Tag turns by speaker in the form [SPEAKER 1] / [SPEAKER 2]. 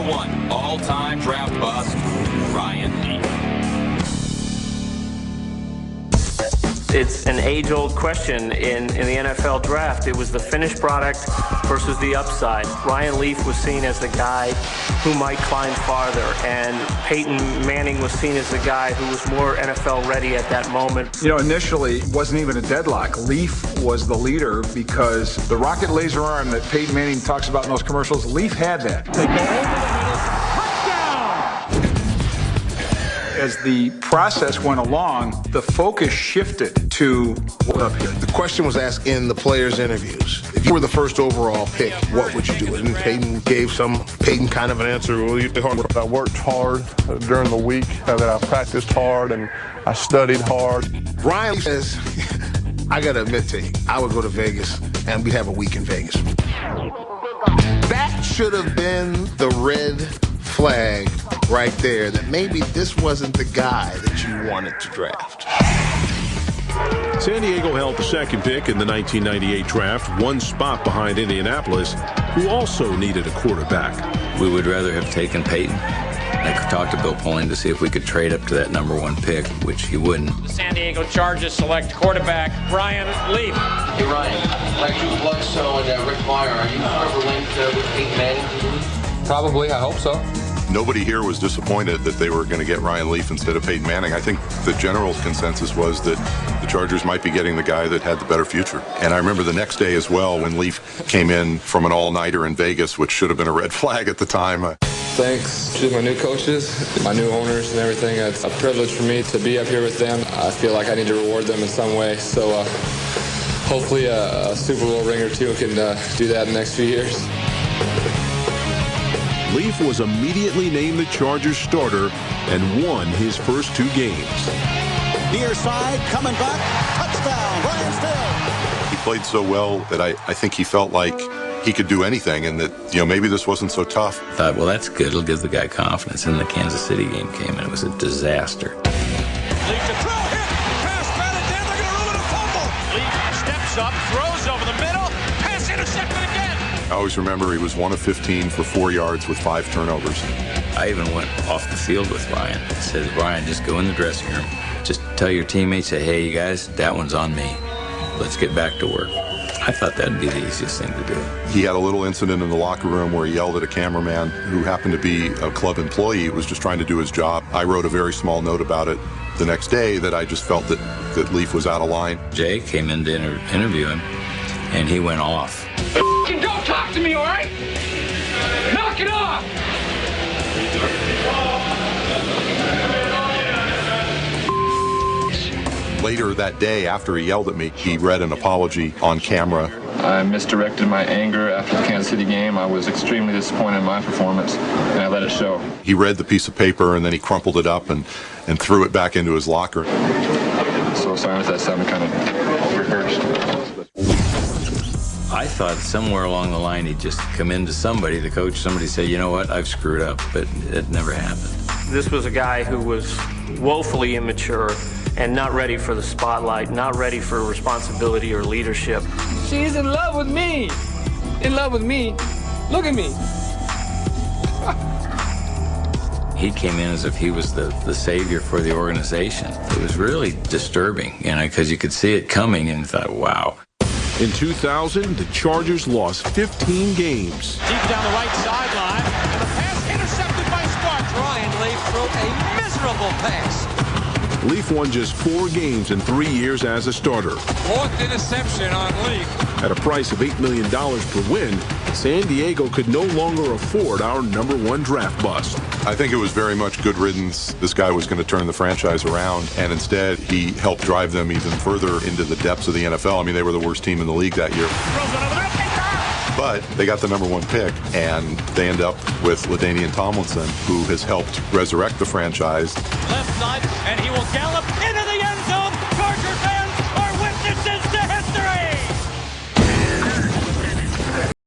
[SPEAKER 1] 1 all-time draft bust, Ryan Leaf.
[SPEAKER 2] It's an age-old question in the NFL draft. It was the finished product versus the upside. Ryan Leaf was seen as the guy who might climb farther, and Peyton Manning was seen as the guy who was more NFL ready at that moment.
[SPEAKER 3] You know, initially, it wasn't even a deadlock. Leaf was the leader because the rocket laser arm that Peyton Manning talks about in those commercials, Leaf had that. They go over the middle. As the process went along, the focus shifted to what up here.
[SPEAKER 4] The question was asked in the players' interviews. If you were the first overall pick, what would you do? And Peyton gave Peyton kind of an answer.
[SPEAKER 5] I worked hard during the week, that I practiced hard and I studied hard.
[SPEAKER 4] Ryan says, I got to admit to you, I would go to Vegas and we'd have a week in Vegas. That should have been the red flag right there, that maybe this wasn't the guy that you wanted to draft.
[SPEAKER 6] San Diego held the second pick in the 1998 draft, one spot behind Indianapolis, who also needed a quarterback.
[SPEAKER 7] We would rather have taken Peyton. I talked to Bill Polian to see if we could trade up to that number 1 pick, which he wouldn't.
[SPEAKER 8] The San Diego Chargers select quarterback Ryan Leaf.
[SPEAKER 9] Hey Ryan, like Drew Bledsoe and Rick Meyer, are you forever linked with Peyton Manning?
[SPEAKER 10] Probably, I hope so.
[SPEAKER 11] Nobody here was disappointed that they were going to get Ryan Leaf instead of Peyton Manning. I think the general consensus was that the Chargers might be getting the guy that had the better future. And I remember the next day as well when Leaf came in from an all-nighter in Vegas, which should have been a red flag at the time.
[SPEAKER 10] Thanks to my new coaches, my new owners and everything. It's a privilege for me to be up here with them. I feel like I need to reward them in some way. So hopefully a Super Bowl ring or two can do that in the next few years.
[SPEAKER 6] Leaf was immediately named the Chargers starter and won his first 2 games.
[SPEAKER 12] Near side, coming back, touchdown, Brian Still.
[SPEAKER 11] He played so well that I think he felt like he could do anything and that, you know, maybe this wasn't so tough.
[SPEAKER 7] I thought, well, that's good. It'll give the guy confidence. And the Kansas City game came, and it was a disaster.
[SPEAKER 8] Leaf to throw, hit, pass batted down, they're going to ruin a fumble. Leaf steps up, throws over the middle, pass intercepted again.
[SPEAKER 11] I always remember he was 1 of 15 for 4 yards with 5 turnovers.
[SPEAKER 7] I even went off the field with Ryan. I said, Ryan, just go in the dressing room. Just tell your teammates, say, hey, you guys, that one's on me. Let's get back to work. I thought that'd be the easiest thing to do.
[SPEAKER 11] He had a little incident in the locker room where he yelled at a cameraman who happened to be a club employee who was just trying to do his job. I wrote a very small note about it the next day that I just felt that Leaf was out of line.
[SPEAKER 7] Jay came in to interview him, and he went off.
[SPEAKER 8] Don't talk to me, all right? Knock it off!
[SPEAKER 11] Later that day, after he yelled at me, he read an apology on camera.
[SPEAKER 10] I misdirected my anger after the Kansas City game. I was extremely disappointed in my performance, and I let it show.
[SPEAKER 11] He read the piece of paper, and then he crumpled it up and threw it back into his locker.
[SPEAKER 10] So sorry if that sounded kind of rehearsed.
[SPEAKER 7] I thought somewhere along the line he'd just come into somebody, the coach, somebody say, you know what, I've screwed up, but it never happened.
[SPEAKER 2] This was a guy who was woefully immature and not ready for the spotlight, not ready for responsibility or leadership.
[SPEAKER 8] She's in love with me. In love with me. Look at me.
[SPEAKER 7] He came in as if he was the savior for the organization. It was really disturbing, because you could see it coming and thought, wow.
[SPEAKER 6] In 2000, the Chargers lost 15 games.
[SPEAKER 8] Deep down the right sideline, and the pass intercepted by Sparks. Ryan Leaf threw a miserable pass.
[SPEAKER 6] Leaf won just 4 games in 3 years as a starter.
[SPEAKER 8] 4th interception on Leaf.
[SPEAKER 6] At a price of $8 million per win, San Diego could no longer afford our number 1 draft bust.
[SPEAKER 11] I think it was very much good riddance. This guy was going to turn the franchise around, and instead he helped drive them even further into the depths of the NFL. I mean, they were the worst team in the league that year. But they got the number 1 pick, and they end up with LaDainian Tomlinson, who has helped resurrect the franchise.
[SPEAKER 8] Left side, and he will gallop in